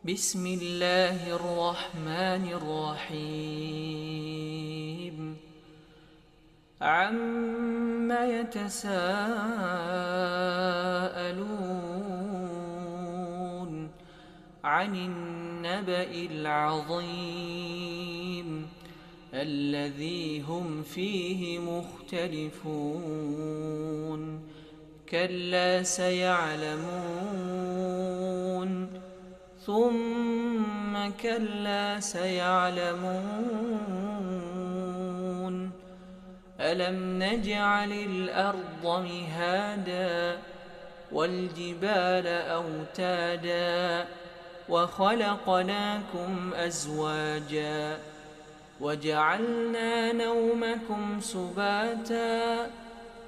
بسم الله الرحمن الرحيم عم يتساءلون عن النبأ العظيم الذي هم فيه مختلفون كلا سيعلمون ثم كلا سيعلمون ألم نجعل الأرض مهادا والجبال أوتادا وخلقناكم أزواجا وجعلنا نومكم سباتا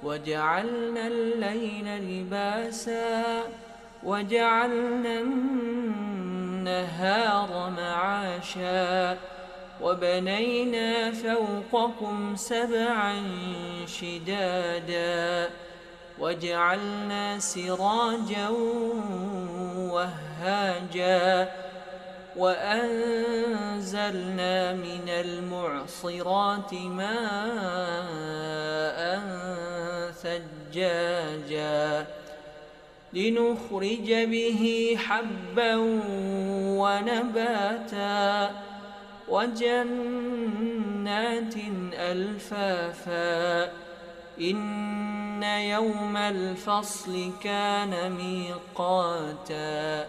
وجعلنا الليل لباسا وجعلنا النهار معاشا وبنينا فوقكم سبعا شدادا وجعلنا سراجا وهاجا وأنزلنا من المعصرات ماء ثجاجا لنخرج به حبا ونباتا وجنات ألفافا إن يوم الفصل كان ميقاتا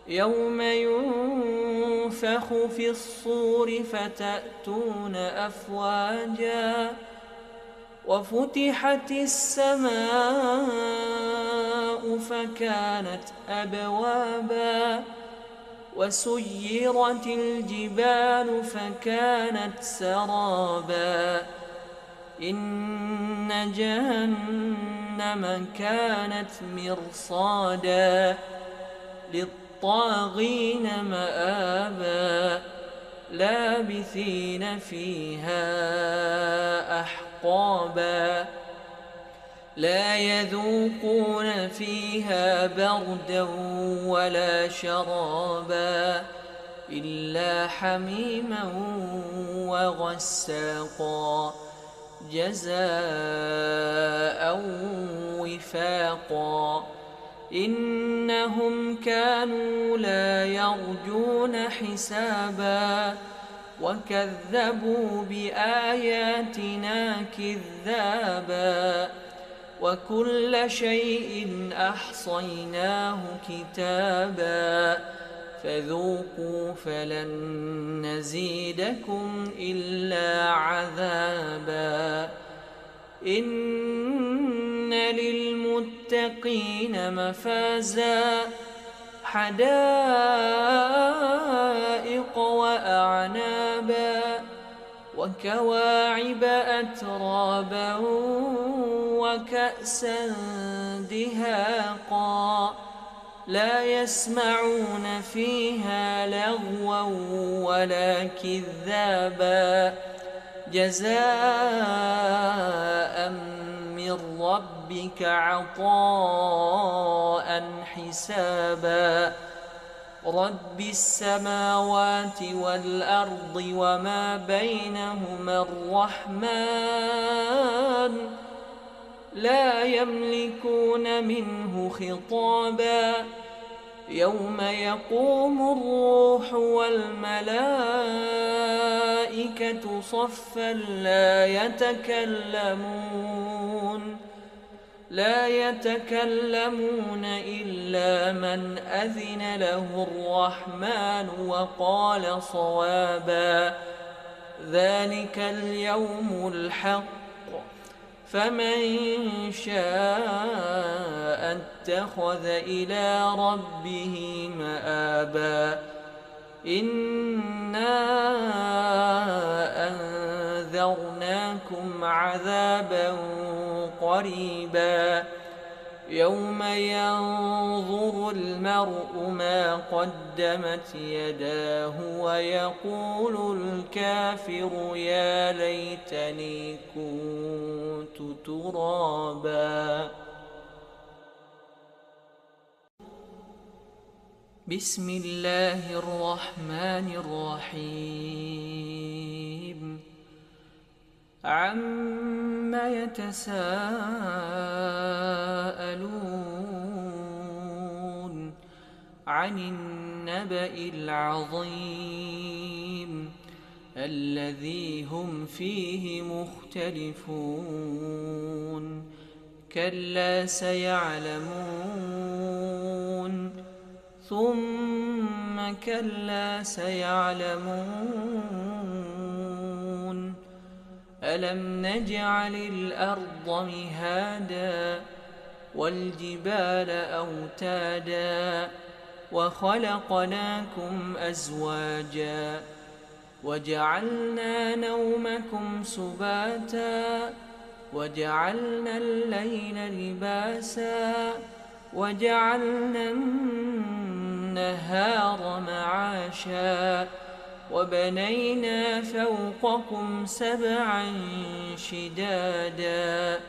يوم ينفخ في الصور فتأتون أفواجا وفتحت السماء فكانت أبوابا وسيرت الجبال فكانت سرابا إن جهنم كانت مرصادا للطاغين مآبا لابثين فيها أحقابا لا يذوقون فيها بردا ولا شرابا إلا حميما وغساقا جزاء وفاقا إنهم كانوا لا يرجون حسابا وكذبوا بآياتنا كذابا وكل شيء أحصيناه كتابا فذوقوا فلن نزيدكم إلا عذابا إن للمتقين مفازا حدائق وأعنابا وكواعب أترابا وكأسا دهاقا لا يسمعون فيها لغوا ولا كذابا جزاء من ربك عطاء حسابا رب السماوات والأرض وما بينهما الرحمن لا يملكون منه خطابا يوم يقوم الروح والملائكة صفا لا يتكلمون إلا من أذن له الرحمن وقال صوابا ذلك اليوم الحق فمن شاء اتخذ إلى ربه مآبا إنا أنذرناكم عذابا قريبا يوم ينظر المرء ما قدمت يداه ويقول الكافر يا ليتني كنت ترابا بسم الله الرحمن الرحيم عم يتساءلون عن النبأ العظيم الذي هم فيه مختلفون كلا سيعلمون ثم كلا سيعلمون ألم نجعل الأرض مهادا والجبال أوتادا وخلقناكم أزواجا وجعلنا نومكم سباتا وجعلنا الليل لباسا وجعلنا النهار معاشا وبنينا فوقكم سبعا شدادا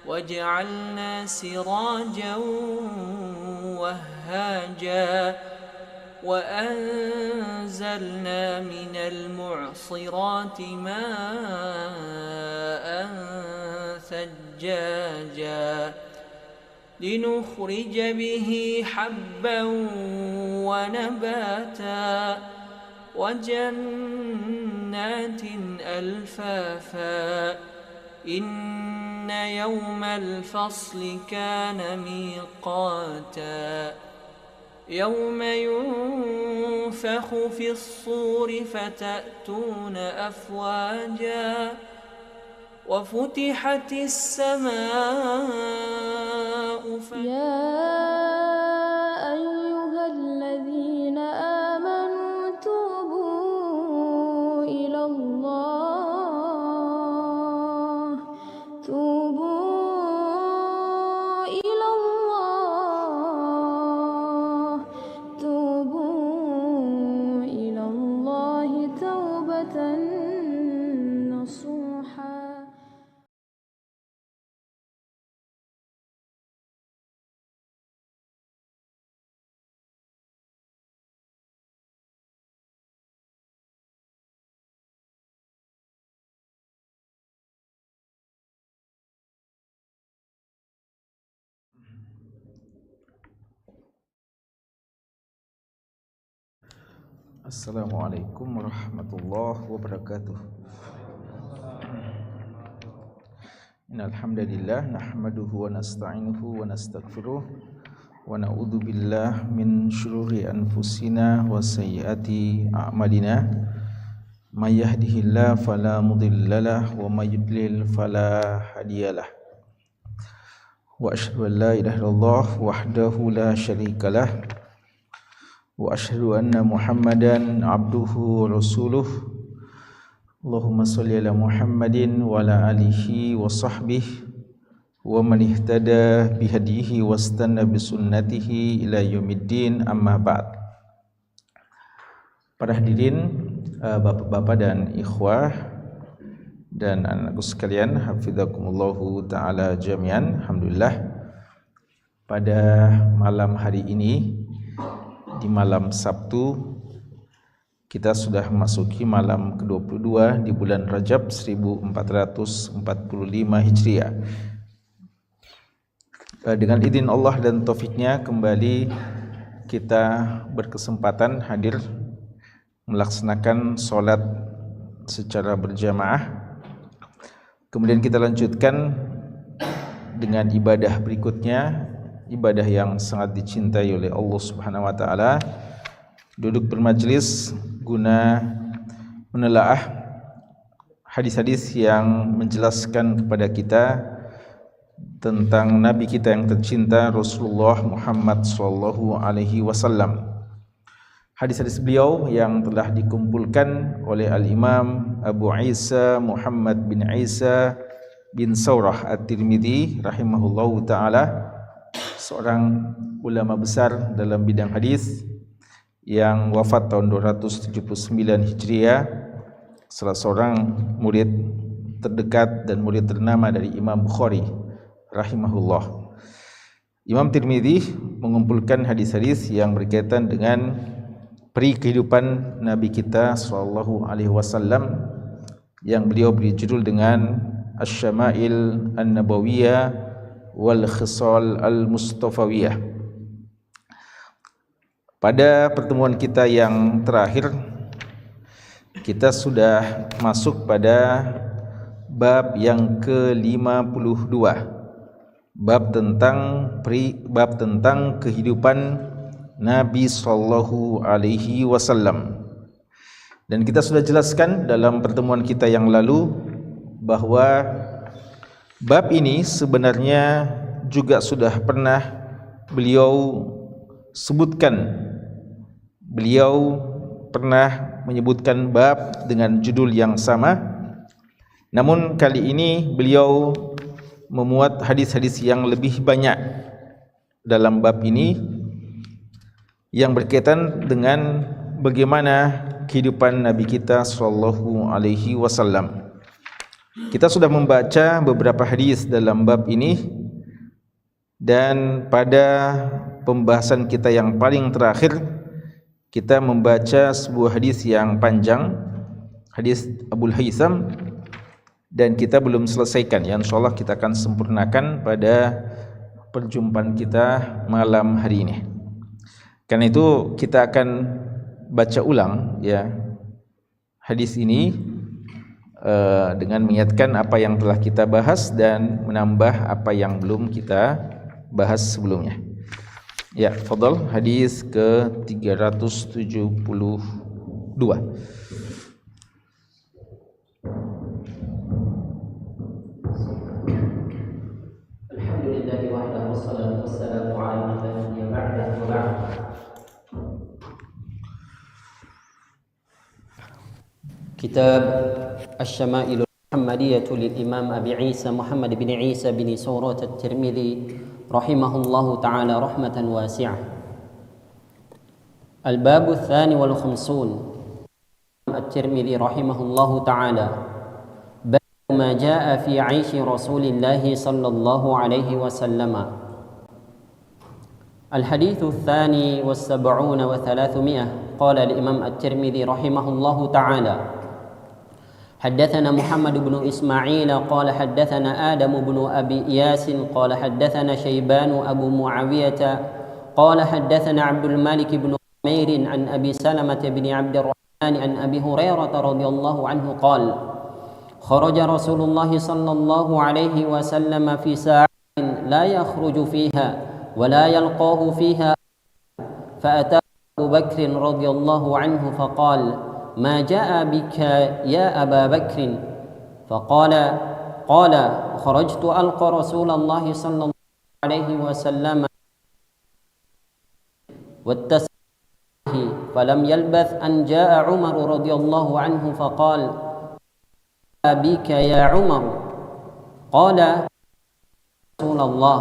وجعلنا سراجا وهاجا وأنزلنا من المعصرات ماء ثجاجا لنخرج به حبا ونباتا وجنات ألفافا إن يوم الفصل كان ميقاتا يوم ينفخ في الصور فتأتون أفواجا وفتحت السماء يا أيها الذين آمنوا توبوا إلى الله توبوا إلى الله توبوا إلى الله توبة نصوحا. Assalamualaikum warahmatullahi wabarakatuh. Innal hamdalillah nahmaduhu wa nasta'inuhu wa nastaghfiruh wa na'udzu billahi min shururi anfusina wa sayyiati a'malina. May yahdihillahu fala mudhillalah wa may yudlil fala hadiyalah. Wa asyhadu an la ilaha illallah wahdahu la syarikalah wa asyhadu anna Muhammadan abduhu wa rasuluh. Allahumma sholli ala Muhammadin wa ala alihi wa sahbihi wa man ihtada bihadihi wastanna bisunnatihi ila yaumiddin, amma ba'd. Para hadirin, bapak-bapak dan ikhwah dan anakku sekalian, hafizakumullahu ta'ala jami'an. Alhamdulillah, pada malam hari ini, di malam Sabtu, kita sudah memasuki malam ke-22 di bulan Rajab 1445 Hijriah. Dengan izin Allah dan taufiknya, kembali kita berkesempatan hadir melaksanakan sholat secara berjamaah. Kemudian kita lanjutkan dengan ibadah berikutnya, ibadah yang sangat dicintai oleh Allah Subhanahu wa taala, duduk bermajlis guna menelaah hadis-hadis yang menjelaskan kepada kita tentang nabi kita yang tercinta Rasulullah Muhammad sallallahu alaihi wasallam. Hadis-hadis beliau yang telah dikumpulkan oleh Al-Imam Abu Isa Muhammad bin Isa bin Saurah At-Tirmidzi rahimahullahu taala, seorang ulama besar dalam bidang hadis yang wafat tahun 279 Hijriah, salah seorang murid terdekat dan murid ternama dari Imam Bukhari rahimahullah. Imam Tirmidzi mengumpulkan hadis-hadis yang berkaitan dengan peri kehidupan Nabi kita sallallahu alaihi wasallam yang beliau beri judul dengan Asy-Syama'il An-Nabawiyah wal Khisal Al-Mustafawiyah. Pada pertemuan kita yang terakhir kita sudah masuk pada bab yang ke-52, bab tentang kehidupan Nabi sallallahu alaihi wasallam. Dan kita sudah jelaskan dalam pertemuan kita yang lalu bahwa bab ini sebenarnya juga sudah pernah beliau sebutkan. Beliau pernah menyebutkan bab dengan judul yang sama. Namun kali ini beliau memuat hadis-hadis yang lebih banyak dalam bab ini yang berkaitan dengan bagaimana kehidupan Nabi kita sallallahu alaihi wasallam. Kita sudah membaca beberapa hadis dalam bab ini, dan pada pembahasan kita yang paling terakhir kita membaca sebuah hadis yang panjang, hadis Abul Haitham, dan kita belum selesaikan. Ya, insyaallah kita akan sempurnakan pada perjumpaan kita malam hari ini. Karena itu kita akan baca ulang ya hadis ini dengan mengingatkan apa yang telah kita bahas dan menambah apa yang belum kita bahas sebelumnya. Ya, fadhal, hadis ke-372. Alhamdulillah wahdahu wassalatu wassalamu ala man la nabiyya ba'dahu wa ba'd. كتاب الشمائل المحمدية للإمام أبي عيسى محمد بن عيسى بن سورة الترمذي رحمه الله تعالى رحمة واسعة. الباب 52 الترمذي رحمه الله تعالى باب ما جاء في عيش رسول الله صلى الله عليه وسلم. الحديث 72 و300 قال الإمام الترمذي رحمه الله تعالى حدثنا محمد بن إسماعيل قال حدثنا آدم بن أبي إياس قال حدثنا شيبان أبو معاوية قال حدثنا عبد الملك بن عمير عن أبي سلمة بن عبد الرحمن عن أبي هريرة رضي الله عنه قال خرج رسول الله صلى الله عليه وسلم في ساعة لا يخرج فيها ولا يلقاه فيها فأتى أبو بكر رضي الله عنه فقال ما جاء بك يا أبا بكر فقال خرجت ألقى رسول الله صلى الله عليه وسلم واتسعه فلم يلبث أن جاء عمر رضي الله عنه فقال بك يا عمر قال رسول الله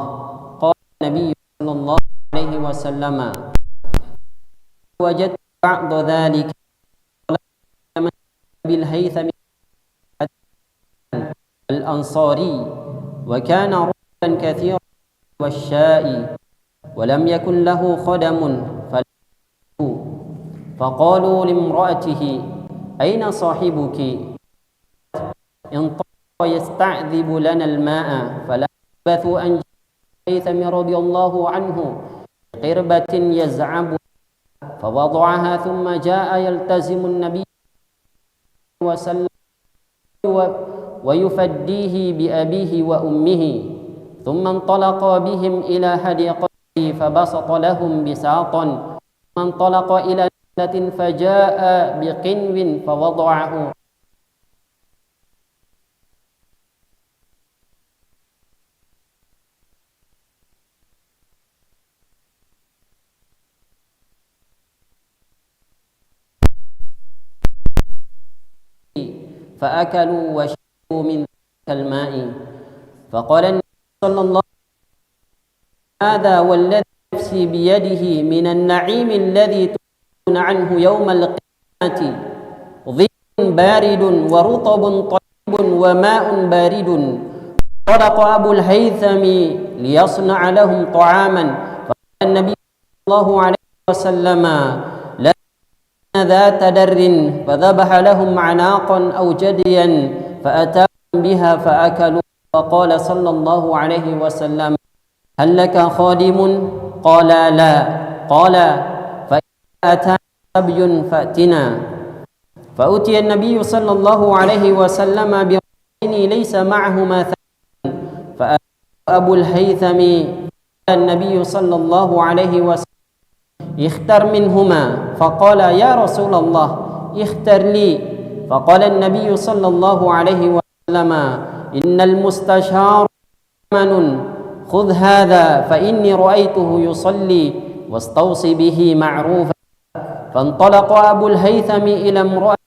قال النبي صلى الله عليه وسلم وجدت بعد ذلك بالهيثم الأنصاري وكان رجلا كثيرا والشاء ولم يكن له خدم فقالوا لامرأته أين صاحبك انطلق يستعذب لنا الماء فلبثوا أن جاء الهيثم رضي الله عنه قربة يزعب فوضعها ثم جاء يلتزم النبي وسلم ويفديه بأبيه وأمه ثم انطلق بهم إلى حديقته فبسط لهم بساطا ثم انطلق إلى نخلة فجاء بقنو فوضعه فأكلوا وشربوا من ذلك الماء فقال النبي صلى الله عليه وسلم هذا والذي نفسي بيده من النعيم الذي تسألون عنه يوم القيامة ظل بارد ورطب طيب وماء بارد طلق أبو الهيثم ليصنع لهم طعاما فقال النبي صلى الله عليه وسلم لا ذات در فذبح لهم عناقا أو جديا فأتاهم بها فأكلوا فقال صلى الله عليه وسلم هل لك خادم؟ قال لا. قال فإذا أتانا سبي فأتنا. فأتي النبي صلى الله عليه وسلم برجلين ليس معهما ثمن فأتى أبو الهيثم قال النبي صلى الله عليه وسلم اختر منهما فقال يا رسول الله اختر لي فقال النبي صلى الله عليه وسلم إن المستشار من خذ هذا فإني رأيته يصلي واستوصي به معروفا. فانطلق أبو الهيثم إلى امرأة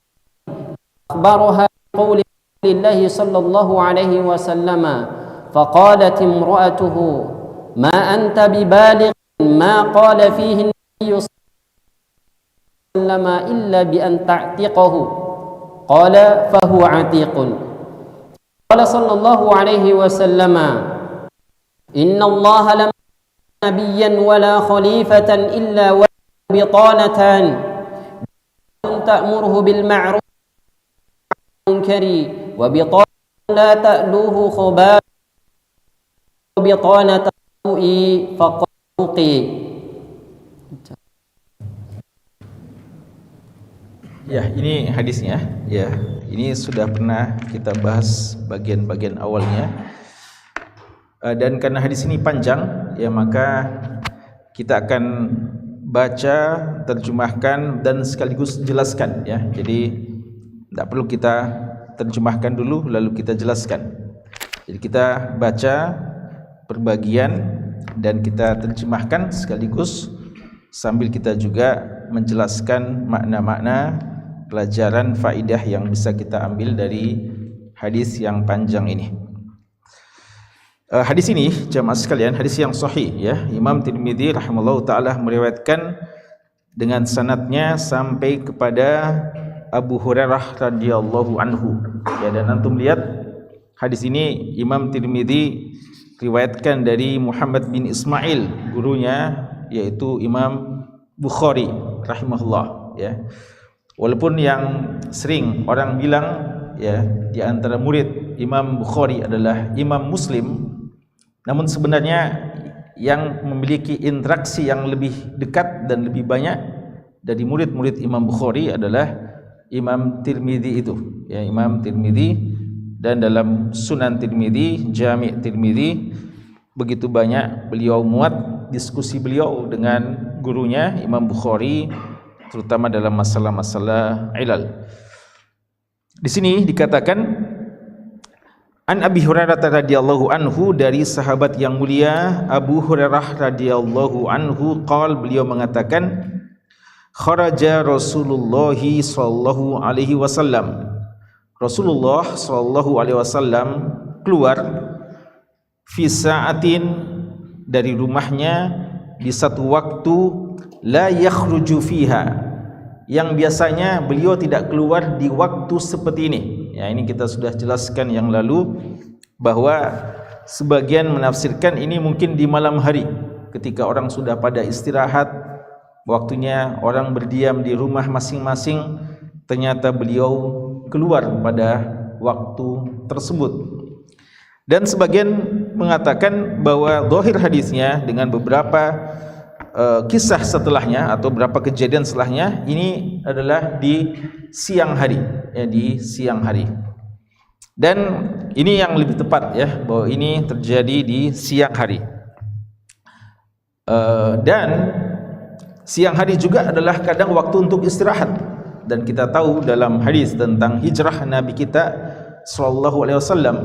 أخبرها بقول الله صلى الله عليه وسلم فقالت امرأته ما أنت ببالغ ما قال فيه النبي صلى الله عليه وسلم إلا بأن تعتقه قال فهو عتيق. قال صلى الله عليه وسلم إن الله لم نبيا ولا خليفة إلا بطانتان تأمره بالمعروف والمنكر وبطانة لا تألوه خبال وبطانة سوء فقد وقي. Ya, ini hadisnya. Ya, ini sudah pernah kita bahas bagian-bagian awalnya. Dan karena hadis ini panjang, ya maka kita akan baca, terjemahkan dan sekaligus jelaskan ya. Jadi tidak perlu kita terjemahkan dulu lalu kita jelaskan. Jadi kita baca perbagian dan kita terjemahkan sekaligus sambil kita juga menjelaskan makna-makna pelajaran faidah yang bisa kita ambil dari hadis yang panjang ini. Hadis ini jamaah sekalian, hadis yang sahih ya. Imam Tirmidzi rahimahullahu taala meriwayatkan dengan sanadnya sampai kepada Abu Hurairah radhiyallahu anhu. Ya, dan antum lihat hadis ini Imam Tirmidzi riwayatkan dari Muhammad bin Ismail, gurunya yaitu Imam Bukhari rahimahullah ya. Walaupun yang sering orang bilang ya di antara murid Imam Bukhari adalah Imam Muslim, namun sebenarnya yang memiliki interaksi yang lebih dekat dan lebih banyak dari murid-murid Imam Bukhari adalah Imam Tirmidzi itu ya, Imam Tirmidzi. Dan dalam Sunan Tirmidzi, Jami' Tirmidzi, begitu banyak beliau muat diskusi beliau dengan gurunya Imam Bukhari, terutama dalam masalah-masalah ilal. Di sini dikatakan An Abi Hurairah radhiyallahu anhu, dari sahabat yang mulia Abu Hurairah radhiyallahu anhu, beliau mengatakan kharaja Rasulullah sallallahu alaihi wasallam, Rasulullah sallallahu alaihi wasallam keluar fi sa'atin, dari rumahnya di satu waktu la yakhruju fiha, yang biasanya beliau tidak keluar di waktu seperti ini. Ya, ini kita sudah jelaskan yang lalu bahwa sebagian menafsirkan ini mungkin di malam hari ketika orang sudah pada istirahat, waktunya orang berdiam di rumah masing-masing, ternyata beliau keluar pada waktu tersebut. Dan sebagian mengatakan bahwa zahir hadisnya dengan beberapa kisah setelahnya atau beberapa kejadian setelahnya, ini adalah di siang hari ya, di siang hari. Dan ini yang lebih tepat ya, bahwa ini terjadi di siang hari. Dan siang hari juga adalah kadang waktu untuk istirahat. Dan kita tahu dalam hadis tentang hijrah Nabi kita sallallahu alaihi wasallam,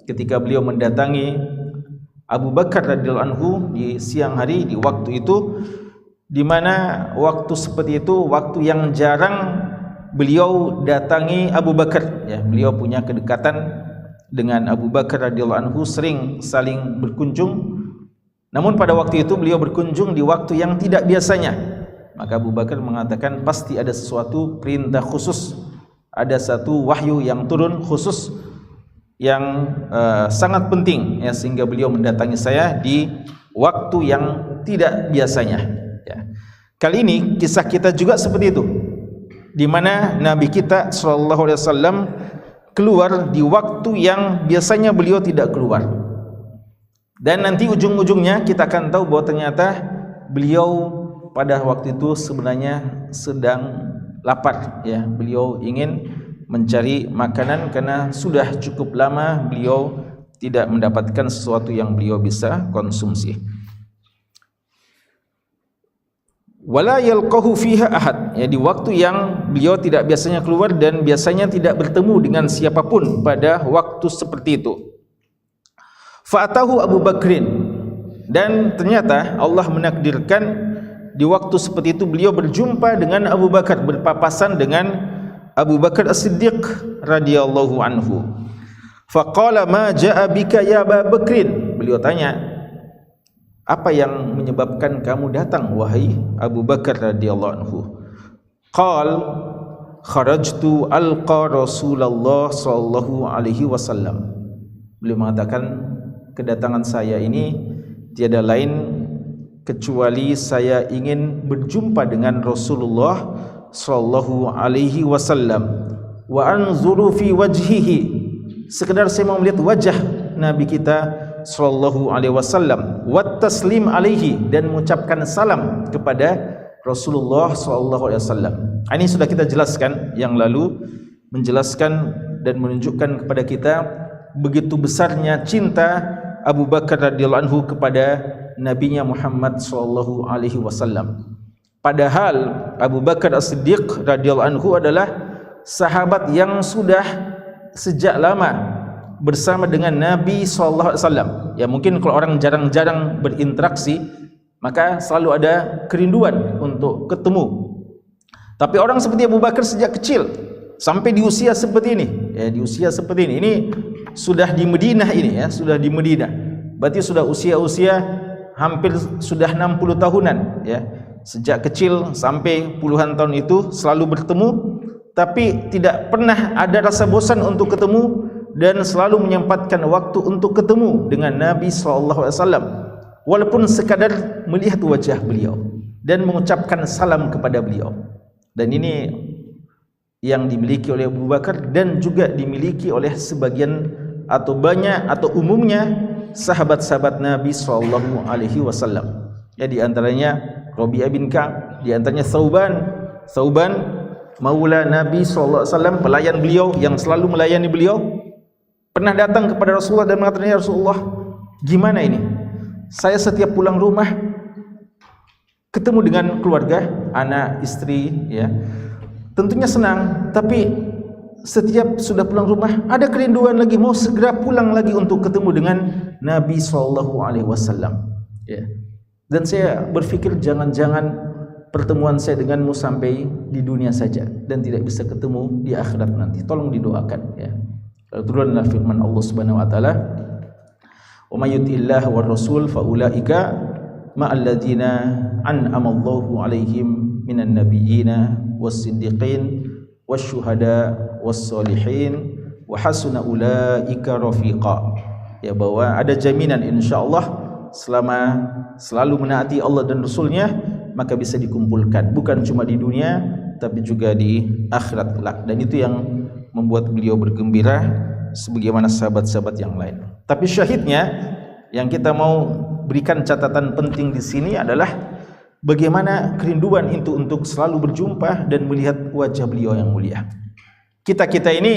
ketika beliau mendatangi Abu Bakar radhiyallahu anhu di siang hari, di waktu itu, di mana waktu seperti itu waktu yang jarang beliau datangi Abu Bakar ya. Beliau punya kedekatan dengan Abu Bakar radhiyallahu anhu, sering saling berkunjung. Namun pada waktu itu beliau berkunjung di waktu yang tidak biasanya. Maka Abu Bakar mengatakan pasti ada sesuatu perintah khusus, ada satu wahyu yang turun khusus yang sangat penting ya, sehingga beliau mendatangi saya di waktu yang tidak biasanya ya. Kali ini kisah kita juga seperti itu, di mana Nabi kita SAW keluar di waktu yang biasanya beliau tidak keluar. Dan nanti ujung-ujungnya kita akan tahu bahwa ternyata beliau pada waktu itu sebenarnya sedang lapar ya. Beliau ingin mencari makanan karena sudah cukup lama beliau tidak mendapatkan sesuatu yang beliau bisa konsumsi. Wala yalqahu fiha ahad, ya, di waktu yang beliau tidak biasanya keluar dan biasanya tidak bertemu dengan siapapun pada waktu seperti itu. Fa'atahu Abu Bakrin, dan ternyata Allah menakdirkan di waktu seperti itu beliau berjumpa dengan Abu Bakar, berpapasan dengan Abu Bakar As-Siddiq radhiyallahu anhu. Faqala ma ja'a bika ya Abu Bakrin, beliau tanya, apa yang menyebabkan kamu datang wahai Abu Bakar radhiyallahu anhu? Qal kharajtu alqa Rasulullah sallallahu alaihi wasallam. Beliau mengatakan, kedatangan saya ini tiada lain kecuali saya ingin berjumpa dengan Rasulullah sallallahu alaihi wasallam wa anzuru fi wajhihi, sekedar saya mau melihat wajah Nabi kita sallallahu alaihi wasallam, wat taslim alaihi, dan mengucapkan salam kepada Rasulullah sallallahu alaihi wasallam. Ini sudah kita jelaskan yang lalu, menjelaskan dan menunjukkan kepada kita begitu besarnya cinta Abu Bakar radhiyallahu anhu kepada nabinya Muhammad sallallahu alaihi wasallam. Padahal Abu Bakar As-Siddiq radhiyallahu anhu adalah sahabat yang sudah sejak lama bersama dengan Nabi SAW. Ya, mungkin kalau orang jarang-jarang berinteraksi, maka selalu ada kerinduan untuk ketemu. Tapi orang seperti Abu Bakar sejak kecil sampai di usia seperti ini, ya, di usia seperti ini sudah di Madinah ini, ya, sudah di Madinah. Berarti sudah usia-usia hampir sudah 60 tahunan, ya. Sejak kecil sampai puluhan tahun itu selalu bertemu, tapi tidak pernah ada rasa bosan untuk ketemu, dan selalu menyempatkan waktu untuk ketemu dengan Nabi SAW, walaupun sekadar melihat wajah beliau dan mengucapkan salam kepada beliau. Dan ini yang dimiliki oleh Abu Bakar dan juga dimiliki oleh sebagian atau banyak atau umumnya sahabat-sahabat Nabi SAW. Ya, di antaranya Rabi'ah bin Ka'ab, di antaranya Thauban maula Nabi SAW, pelayan beliau yang selalu melayani beliau, pernah datang kepada Rasulullah dan mengatakan, ya Rasulullah, gimana ini? Saya setiap pulang rumah ketemu dengan keluarga, anak, istri, ya, tentunya senang, tapi setiap sudah pulang rumah ada kerinduan lagi, mau segera pulang lagi untuk ketemu dengan Nabi SAW. Ya. Dan saya berpikir jangan-jangan pertemuan saya denganmu sampai di dunia saja dan tidak bisa ketemu di akhirat nanti. Tolong didoakan, ya. Turunlah firman Allah Subhanahu wa taala, "Wa may yuti'illah war rasul fa ulaika ma'al ladzina an'ama Allahu 'alaihim minan nabiyyina was-siddiqin wasyuhada was-solihin wa hasuna ulaika rafiqa." Ya, bahwa ada jaminan insyaallah selama selalu menaati Allah dan Rasulnya, maka bisa dikumpulkan bukan cuma di dunia tapi juga di akhirat kelak. Dan itu yang membuat beliau bergembira sebagaimana sahabat-sahabat yang lain. Tapi syahidnya yang kita mau berikan catatan penting di sini adalah bagaimana kerinduan itu untuk selalu berjumpa dan melihat wajah beliau yang mulia. Kita ini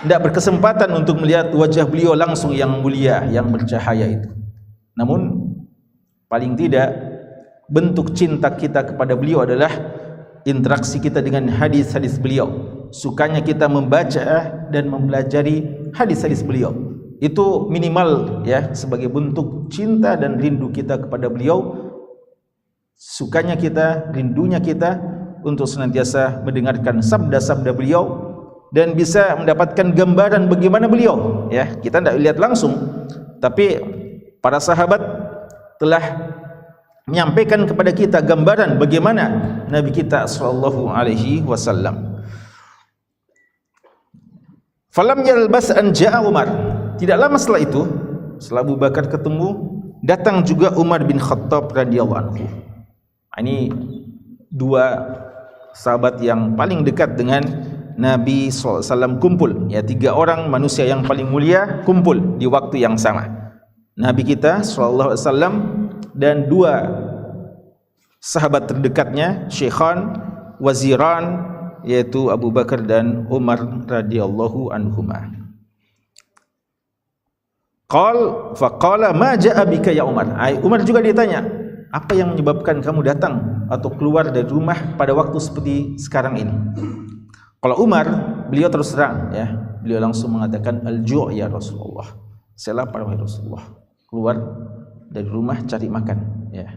tidak berkesempatan untuk melihat wajah beliau langsung yang mulia, yang bercahaya itu. Namun paling tidak bentuk cinta kita kepada beliau adalah interaksi kita dengan hadis-hadis beliau. Sukanya kita membaca dan mempelajari hadis-hadis beliau. Itu minimal, ya, sebagai bentuk cinta dan rindu kita kepada beliau. Sukanya kita, rindunya kita untuk senantiasa mendengarkan sabda-sabda beliau dan bisa mendapatkan gambaran bagaimana beliau, ya. Kita tidak lihat langsung, tapi para sahabat telah menyampaikan kepada kita gambaran bagaimana Nabi kita sallallahu alaihi wasallam. Falam yalbas an ja'a Umar. Tidak lama setelah itu, setelah Abu Bakar ketemu, datang juga Umar bin Khattab radhiyallahu anhu. Ini dua sahabat yang paling dekat dengan Nabi SAW kumpul. Ya, 3 orang manusia yang paling mulia kumpul di waktu yang sama. Nabi kita SAW dan 2 sahabat terdekatnya, Syekhan, Waziran, yaitu Abu Bakar dan Umar radhiyallahu anhuma. Faqala ma ja'a bika ya Umar. Umar juga ditanya, apa yang menyebabkan kamu datang atau keluar dari rumah pada waktu seperti sekarang ini? Kalau Umar, beliau terus terang, ya, beliau langsung mengatakan al-ju' ya Rasulullah. Saya lapar wahai Rasulullah. Keluar dari rumah cari makan, ya.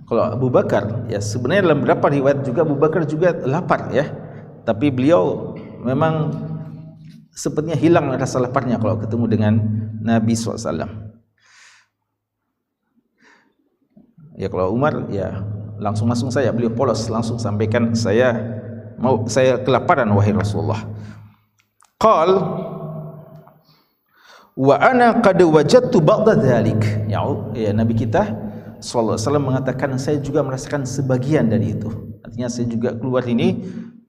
Kalau Abu Bakar, ya sebenarnya dalam beberapa riwayat juga Abu Bakar juga lapar, ya. Tapi beliau memang sepertinya hilang rasa laparnya kalau ketemu dengan Nabi SAW. Ya kalau Umar, ya langsung saya, beliau polos, langsung sampaikan, saya kelaparan wahai Rasulullah. Qal wa ana qad wajadtu ba'da dzalik. Ya Nabi kita sallallahu alaihi wasallam mengatakan, saya juga merasakan sebagian dari itu. Artinya saya juga keluar ini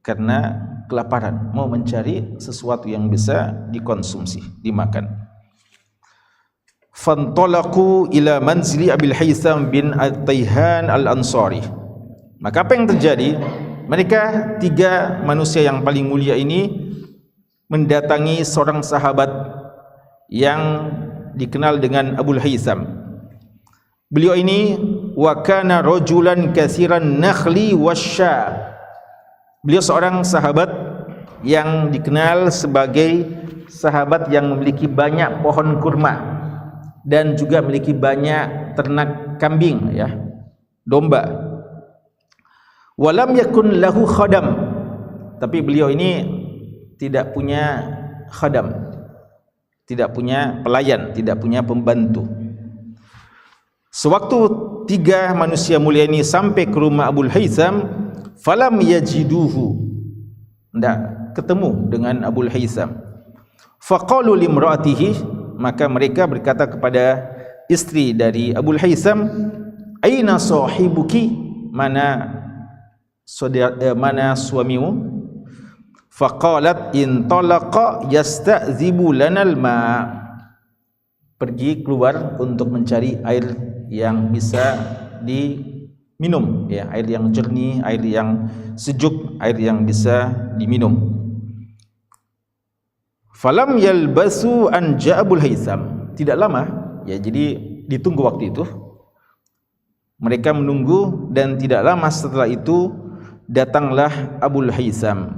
karena kelaparan, mau mencari sesuatu yang bisa dikonsumsi, dimakan. Fantalaqu ila manzili Abil Haytham bin At-Tayhan Al-Ansari. Maka apa yang terjadi? Mereka 3 manusia yang paling mulia ini mendatangi seorang sahabat yang dikenal dengan Abul Haytham. Beliau ini wa kana rajulan katsiran nakhli wasya. Beliau seorang sahabat yang dikenal sebagai sahabat yang memiliki banyak pohon kurma dan juga memiliki banyak ternak kambing, ya, domba. Walam yakun lahu khadam. Tapi beliau ini tidak punya khadam, tidak punya pelayan, tidak punya pembantu. Sewaktu 3 manusia mulia ini sampai ke rumah Abul Haytham, falam yajiduhu, tidak ketemu dengan Abul Haytham. Faqalu limra'atihi, maka mereka berkata kepada istri dari Abul Haytham, aina sahibuki, mana suamimu? Faqalat intalaqa yasta'zibu lanal ma', pergi keluar untuk mencari air yang bisa diminum, ya, air yang jernih, air yang sejuk, air yang bisa diminum. Falam yalbasu an ja'abul Haytham. Tidak lama, ya, jadi ditunggu waktu itu. Mereka menunggu dan tidak lama setelah itu datanglah Abul Haytham.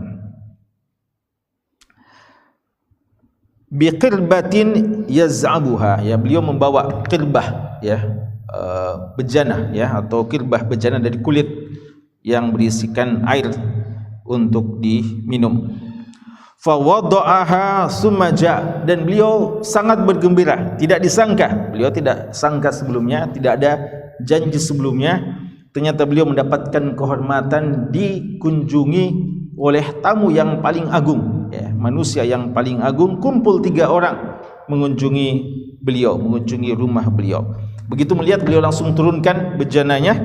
Biqirbatin yaz'abuha, ya, beliau membawa qirbah, ya, bejana, ya, atau qirbah bejana dari kulit yang berisikan air untuk diminum. Fa wada'aha summa ja', dan beliau sangat bergembira, tidak disangka, beliau tidak sangka sebelumnya, tidak ada janji sebelumnya, ternyata beliau mendapatkan kehormatan dikunjungi oleh tamu yang paling agung, ya, manusia yang paling agung. Kumpul 3 orang mengunjungi beliau, mengunjungi rumah beliau. Begitu melihat, beliau langsung turunkan bejananya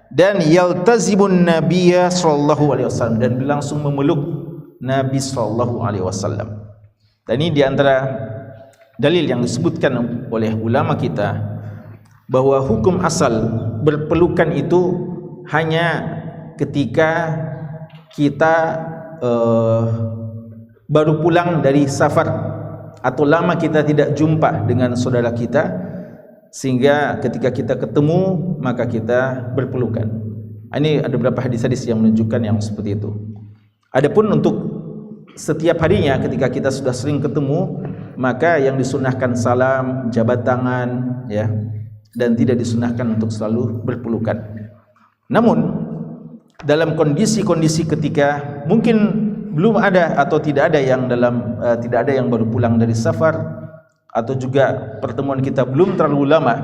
dan yaltazimun nabiyya sallallahu alaihi wasallam, dan beliau langsung memeluk Nabi sallallahu alaihi wasallam. Dan ini di antara dalil yang disebutkan oleh ulama kita bahwa hukum asal berpelukan itu hanya ketika kita baru pulang dari safar atau lama kita tidak jumpa dengan saudara kita, sehingga ketika kita ketemu maka kita berpelukan. Ini ada beberapa hadis-hadis yang menunjukkan yang seperti itu. Adapun untuk setiap harinya ketika kita sudah sering ketemu, maka yang disunahkan salam, jabat tangan, ya, dan tidak disunahkan untuk selalu berpelukan. Namun dalam kondisi-kondisi ketika mungkin belum ada atau tidak ada yang tidak ada yang baru pulang dari safar, atau juga pertemuan kita belum terlalu lama,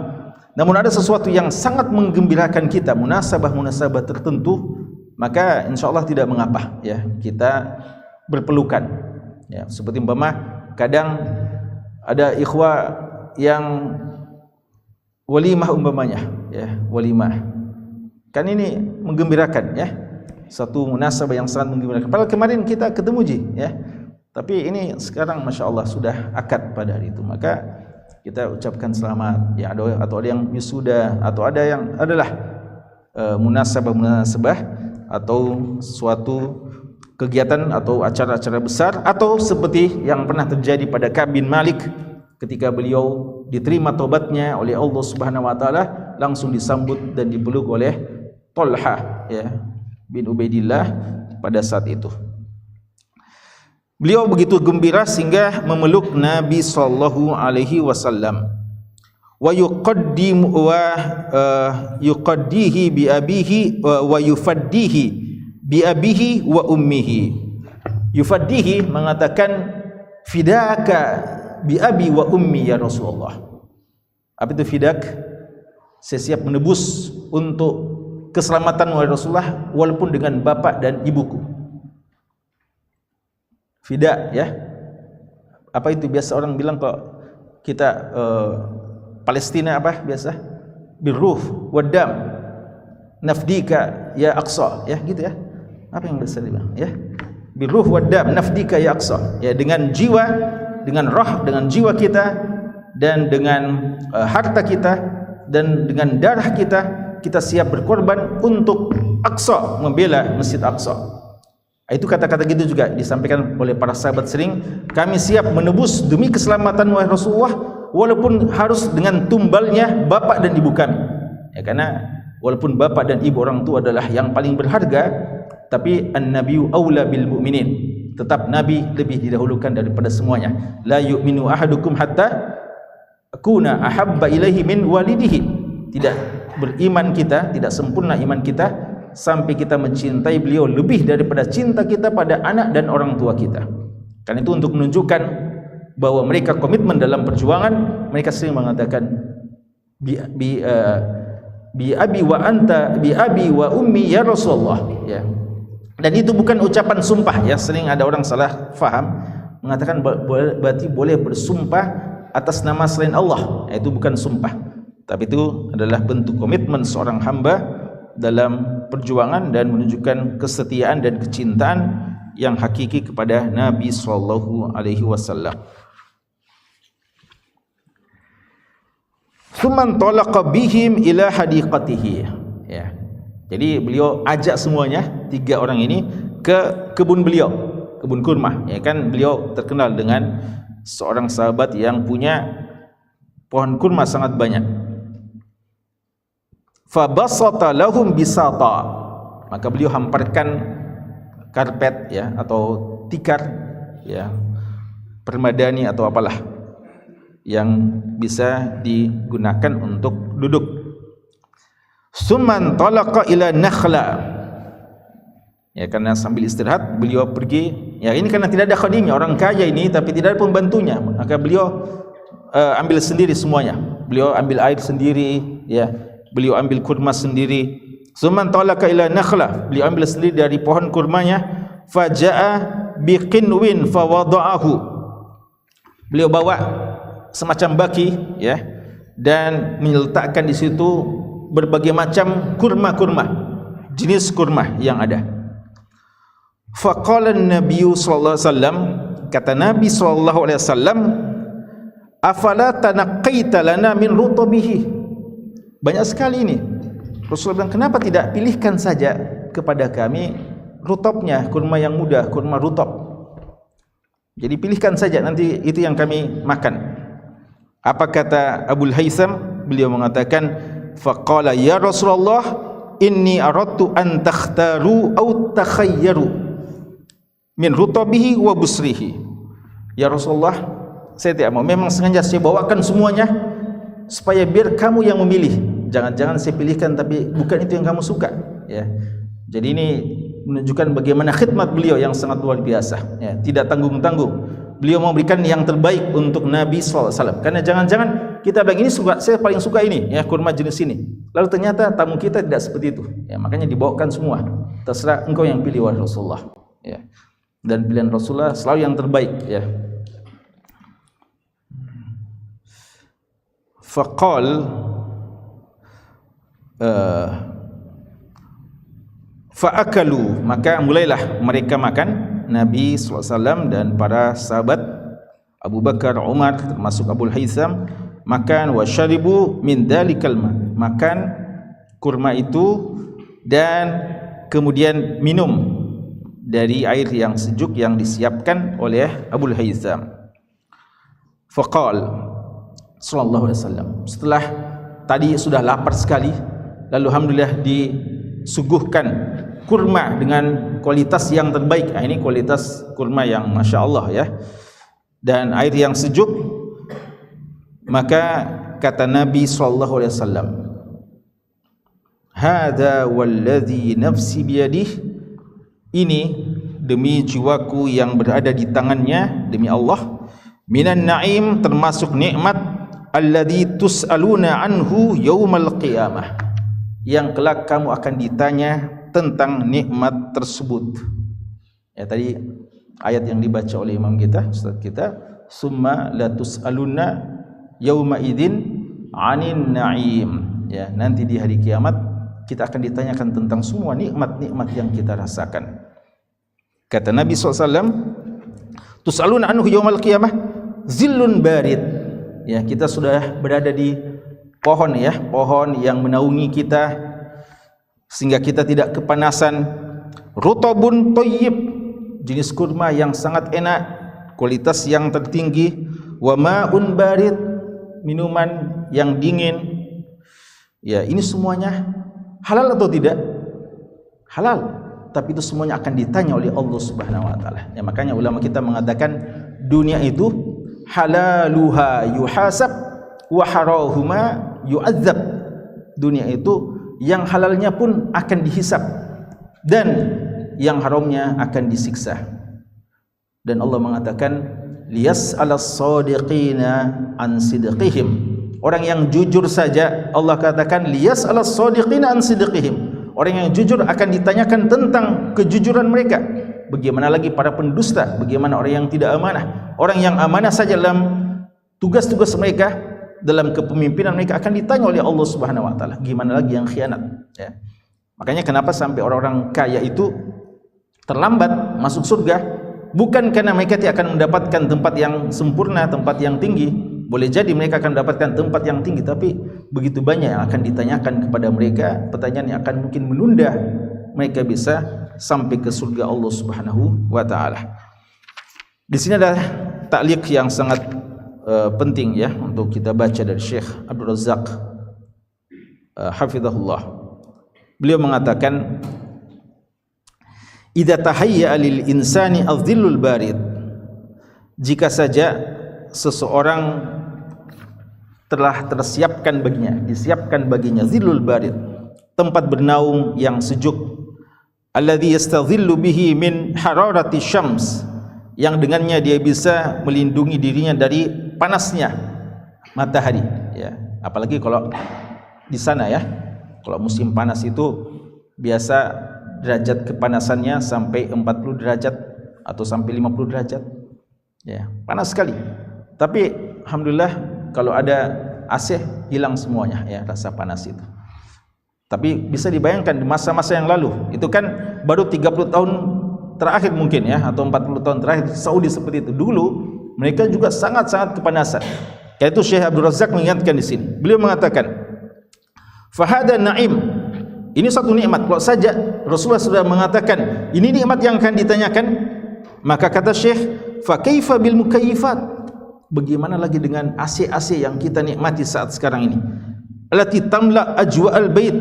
namun ada sesuatu yang sangat menggembirakan kita, munasabah tertentu, maka insyaallah tidak mengapa ya kita berpelukan. Ya, seperti umpama kadang ada ikhwah yang walimah umpamanya, ya, walimah. Kan ini menggembirakan ya. Satu munasabah yang sangat menggembirakan. Padahal kemarin kita ketemu Ji, ya. Tapi ini sekarang Masya Allah sudah akad pada hari itu. Maka kita ucapkan selamat ya, atau ada yang wisuda, atau ada yang adalah munasabah atau suatu kegiatan atau acara-acara besar, atau seperti yang pernah terjadi pada Ka'b bin Malik ketika beliau diterima taubatnya oleh Allah Subhanahu wa taala, langsung disambut dan dipeluk oleh Talha ya bin Ubaidillah pada saat itu. Beliau begitu gembira sehingga memeluk Nabi sallallahu alaihi wasallam. Wa yuqaddimu wa yuqaddihi bi abihi wa yufaddihi bi abihi wa ummihi. Yufaddihi mengatakan fidaka bi abi wa ummi ya Rasulullah. Apa itu fidak? Saya siap menebus untuk keselamatan wahai Rasulullah walaupun dengan bapak dan ibuku. Fidak ya. Apa itu biasa orang bilang kalau kita Palestina apa biasa? Birruh wadam nafdika ya Aqsa ya gitu ya. Apa yang biasa dibilang ya? Birruh wadam nafdika ya Aqsa. Ya, dengan jiwa, dengan roh, dengan jiwa kita dan dengan harta kita dan dengan darah kita siap berkorban untuk Aqsa, membela Masjid Aqsa. Itu kata-kata gitu juga disampaikan oleh para sahabat sering, kami siap menebus demi keselamatan wahai Rasulullah walaupun harus dengan tumbalnya bapak dan ibu kami. Ya, karena walaupun bapak dan ibu orang tua adalah yang paling berharga, tapi an-nabiyyu aula bil mu'minin. Tetap nabi lebih didahulukan daripada semuanya. La yu'minu ahadukum hatta akuna ahabba ilaihi min walidihi. Tidak beriman kita, tidak sempurna iman kita sampai kita mencintai beliau lebih daripada cinta kita pada anak dan orang tua kita. Karena itu untuk menunjukkan bahwa mereka komitmen dalam perjuangan, mereka sering mengatakan bi abi wa anta bi abi wa ummi ya Rasulullah ya. Dan itu bukan ucapan sumpah ya, sering ada orang salah faham mengatakan berarti boleh bersumpah atas nama selain Allah. Ya, itu bukan sumpah, tapi itu adalah bentuk komitmen seorang hamba dalam perjuangan dan menunjukkan kesetiaan dan kecintaan yang hakiki kepada Nabi sallallahu alaihi wasallam. Tsumman talaqa bihim ila hadiqatihi. Ya. Jadi beliau ajak semuanya, 3 orang ini ke kebun beliau, kebun kurma. Ya kan beliau terkenal dengan seorang sahabat yang punya pohon kurma sangat banyak. Fabasata lahum bisata, maka beliau hamparkan karpet ya atau tikar ya, permadani atau apalah yang bisa digunakan untuk duduk. Summan talaqa ila nakhla, ya karena sambil istirahat beliau pergi ya, ini karena tidak ada khadimnya, orang kaya ini tapi tidak ada pembantunya, maka beliau ambil sendiri semuanya. Beliau ambil air sendiri ya, beliau ambil kurma sendiri. Summan talaqa ila nakhla, beliau ambil sendiri dari pohon kurmanya. Faja'a biqinwin fawada'ahu, beliau bawa semacam baki ya, dan meletakkan di situ berbagai macam kurma-kurma, jenis kurma yang ada. Faqala an-nabiyyu sallallahu alaihi wasallam, kata Nabi sallallahu alaihi wasallam, afala tanaqqaita lana min rutabihi. Banyak sekali ini. Rasulullah bilang, kenapa tidak pilihkan saja kepada kami rutobnya, kurma yang muda, kurma rutob. Jadi pilihkan saja, nanti itu yang kami makan. Apa kata Abul Haytham? Beliau mengatakan, faqala ya Rasulullah inni aradtu an takhtaru aw takhayyaru min rutabihi wa busrihi. Ya Rasulullah, saya tidak mau, memang sengaja saya bawakan semuanya supaya biar kamu yang memilih. Jangan-jangan saya pilihkan tapi bukan itu yang kamu suka ya. Jadi ini menunjukkan bagaimana khidmat beliau yang sangat luar biasa ya, tidak tanggung-tanggung. beliau memberikan yang terbaik untuk Nabi SAW. Karena jangan-jangan kita bilang ini saya paling suka ini, ya, kurma jenis ini. Lalu ternyata tamu kita tidak seperti itu. Ya, makanya dibawakan semua. Terserah engkau yang pilih wahai Rasulullah. Ya. Dan pilihan Rasulullah selalu yang terbaik. Ya. Faqal fa'akalu, maka mulailah mereka makan. Nabi SAW dan para sahabat Abu Bakar, Umar, termasuk Abu Haytham makan. Wa syaribu min dalikal ma, makan kurma itu dan kemudian minum dari air yang sejuk yang disiapkan oleh Abu Haytham. Faqal sallallahu alaihi wasallam, setelah tadi sudah lapar sekali, lalu alhamdulillah disuguhkan kurma dengan kualitas yang terbaik. Ini kualitas kurma yang Masya Allah, ya, dan air yang sejuk. Maka kata Nabi SAW, hadza walladhi nafsi biyadih, ini demi jiwaku yang berada di tangannya, demi Allah, minan na'im, termasuk nikmat, alladhi tus'aluna anhu yaumal qiyamah, yang kelak kamu akan ditanya tentang nikmat tersebut. Ya, tadi ayat yang dibaca oleh imam kita, ustaz kita, summa la tus'aluna yauma idzin 'anin na'im. Ya, nanti di hari kiamat kita akan ditanyakan tentang semua nikmat-nikmat yang kita rasakan. Kata Nabi SAW, tus'aluna anhu yaumal qiyamah zillun barid. Ya, kita sudah berada di pohon, ya, pohon yang menaungi kita sehingga kita tidak kepanasan. Rutabun thayyib, jenis kurma yang sangat enak, kualitas yang tertinggi. Wa ma'un barid, minuman yang dingin. Ya, ini semuanya halal atau tidak? Halal, tapi itu semuanya akan ditanya oleh Allah Subhanahu wa taala. Ya, makanya ulama kita mengatakan dunia itu halaluha yuhasab wa haramuha yu'adzab. Dunia itu yang halalnya pun akan dihisab dan yang haramnya akan disiksa. Dan Allah mengatakan liyas'alas shadiqina an sidqihim, orang yang jujur saja Allah katakan liyas'alas shadiqina an sidqihim, orang yang jujur akan ditanyakan tentang kejujuran mereka. Bagaimana lagi para pendusta, bagaimana orang yang tidak amanah. Orang yang amanah saja dalam tugas-tugas mereka, dalam kepemimpinan mereka akan ditanya oleh Allah Subhanahu wa taala. Gimana lagi yang khianat, ya. Makanya kenapa sampai orang-orang kaya itu terlambat masuk surga, bukan karena mereka tidak akan mendapatkan tempat yang sempurna, tempat yang tinggi. Boleh jadi mereka akan mendapatkan tempat yang tinggi, tapi begitu banyak yang akan ditanyakan kepada mereka, pertanyaan yang akan mungkin menunda mereka bisa sampai ke surga Allah Subhanahu wa taala. Di sini ada taklik yang sangat penting, ya, untuk kita baca dari Syekh Abdul Razak hafizahullah. Beliau mengatakan, idza tahayya lil insani adh-dhillul barid, jika saja seseorang telah tersiapkan baginya, disiapkan baginya dhillul barid, tempat bernaung yang sejuk, alladhi yastadhillu bihi min hararati syams, yang dengannya dia bisa melindungi dirinya dari panasnya matahari, ya. Apalagi kalau di sana, ya, kalau musim panas itu biasa derajat kepanasannya sampai 40 derajat atau sampai 50 derajat, ya, panas sekali. Tapi alhamdulillah kalau ada AC hilang semuanya, ya, rasa panas itu. Tapi bisa dibayangkan di masa-masa yang lalu, itu kan baru 30 tahun terakhir mungkin, ya, atau 40 tahun terakhir Saudi seperti itu. Dulu mereka juga sangat-sangat kepanasan. Yaitu Syekh Abdul Razak mengingatkan di sini. Beliau mengatakan, fahada na'im, ini satu nikmat. Kalau saja Rasulullah sudah mengatakan ini nikmat yang akan ditanyakan, maka kata Syekh, fa kaifa bil mukayyifat, bagaimana lagi dengan AC-AC yang kita nikmati saat sekarang ini, allati tamla ajwa'al bait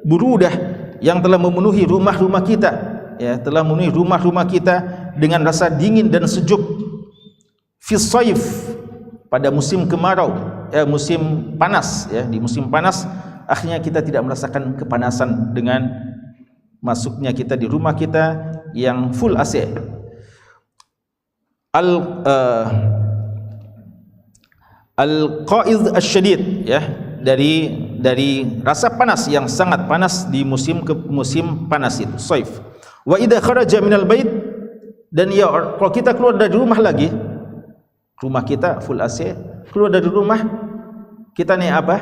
burudah, yang telah memenuhi rumah-rumah kita, ya, telah memenuhi rumah-rumah kita dengan rasa dingin dan sejuk. Fi shaif, pada musim kemarau, ya, musim panas, ya, di musim panas akhirnya kita tidak merasakan kepanasan dengan masuknya kita di rumah kita yang full AC. al-qa'idh asy-syadid, ya, dari rasa panas yang sangat panas di musim panas itu, saif. Wa idza kharaja minal bait, dan ya kalau kita keluar dari rumah lagi, rumah kita full AC, keluar dari rumah kita naik apa?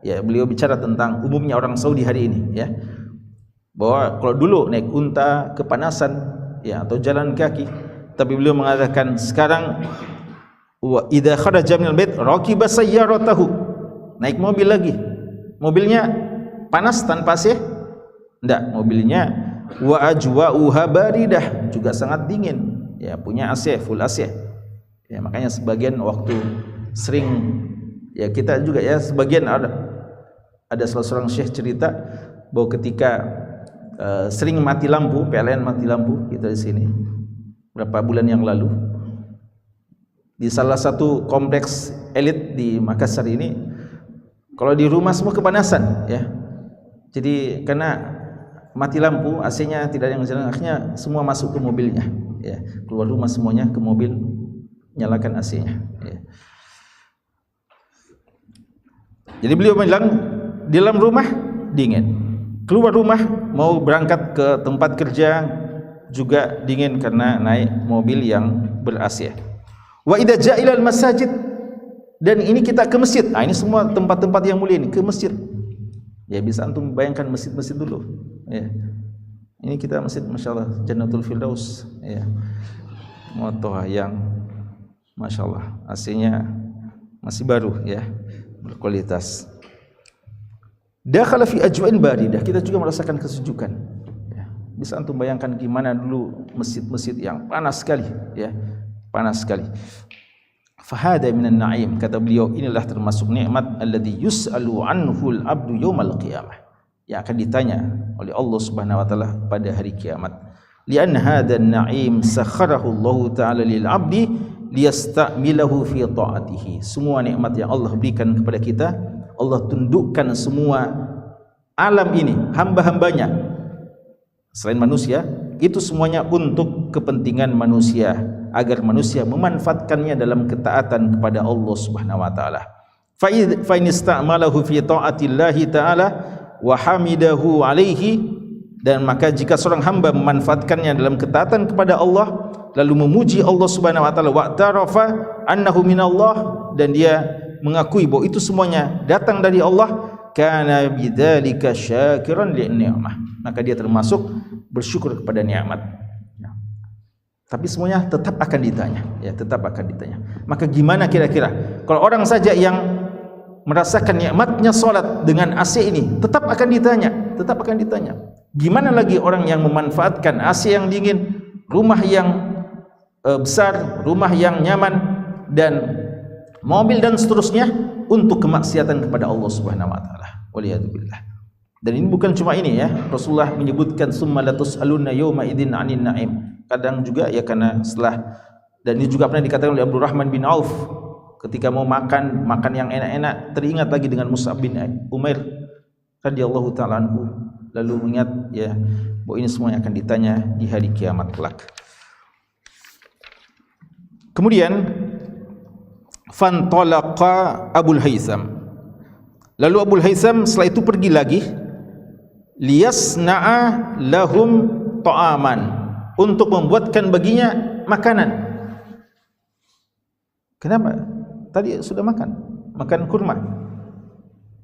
Ya, beliau bicara tentang umumnya orang Saudi hari ini, ya, bahwa kalau dulu naik unta kepanasan, ya, atau jalan kaki, tapi beliau mengatakan sekarang wa idza kharaja minal bait raqiba sayyaratahu, naik mobil lagi, mobilnya panas tanpa AC? Enggak, mobilnya wa ajwa'uha baridah, juga sangat dingin, ya, punya AC, full AC. Ya, makanya sebagian waktu sering, ya, kita juga, ya, sebagian ada salah seorang syekh cerita bahwa ketika sering mati lampu, PLN mati lampu, kita di sini berapa bulan yang lalu di salah satu kompleks elit di Makassar ini, kalau di rumah semua kepanasan, ya, jadi karena mati lampu, AC-nya tidak ada yang jalan, akhirnya semua masuk ke mobilnya, ya, keluar rumah semuanya ke mobil, nyalakan AC-nya, ya. Jadi beliau bilang di dalam rumah dingin, keluar rumah mau berangkat ke tempat kerja juga dingin karena naik mobil yang ber-AC. Wa idza ja'a ilal masajid, dan ini kita ke masjid. Nah, ini semua tempat-tempat yang mulia ini, ke masjid. Ya, bisa antum bayangkan masjid-masjid dulu, ya. Ini kita masjid, masyaallah, Jannatul Firdaus, ya. Motoha yang masyaallah AC-nya masih baru, ya, berkualitas. Dakhala fi ajwa'in baridah, kita juga merasakan kesejukan, ya. Bisa antum bayangkan gimana dulu masjid-masjid yang panas sekali, ya, panas sekali. Fahada minan na'im, kata beliau, inilah termasuk nikmat alladzi yus'alu anhu al-'abdu yaumal qiyamah, yang akan ditanya oleh Allah Subhanahu wa taala pada hari kiamat. Li'anna hadzal na'im sakharahu Allah taala lil 'abdi liyasta'milahu fi ta'atihi. Semua nikmat yang Allah berikan kepada kita, Allah tundukkan semua alam ini, hamba-hambanya selain manusia, itu semuanya untuk kepentingan manusia, agar manusia memanfaatkannya dalam ketaatan kepada Allah Subhanahu wa taala. Fa in ista'malahu fi ta'atillahi ta'ala wa hamidahu alaihi, dan maka jika seorang hamba memanfaatkannya dalam ketaatan kepada Allah, lalu memuji Allah Subhanahu wa taala, wa tarafa annahu minallah, dan dia mengakui bahwa itu semuanya datang dari Allah, kana bidzalika syakiran li'ni'mah, maka dia termasuk bersyukur kepada nikmat. Tapi semuanya tetap akan ditanya, ya, tetap akan ditanya. Maka gimana kira-kira kalau orang saja yang merasakan nikmatnya salat dengan AC ini, tetap akan ditanya, tetap akan ditanya. Gimana lagi orang yang memanfaatkan AC yang dingin, rumah yang besar, rumah yang nyaman, dan mobil dan seterusnya untuk kemaksiatan kepada Allah Subhanahu wa taala. Waliyadzubillah. Dan ini bukan cuma ini, ya. Rasulullah menyebutkan summa latus'alunna yauma idzin 'anil na'im. Kadang juga, ya, karena setelah, dan ini juga pernah dikatakan oleh Abdurrahman bin Auf ketika mau makan yang enak-enak, teringat lagi dengan Mus'ab bin Umair radhiyallahu taala anhu, lalu mengingat, ya, bahwa ini semua yang akan ditanya di hari kiamat kelak. Kemudian fantalaqa Abul Haytham, lalu Abul Haytham setelah itu pergi lagi, liyasna'a lahum ta'aman, untuk membuatkan baginya makanan. Kenapa? Tadi sudah makan kurma,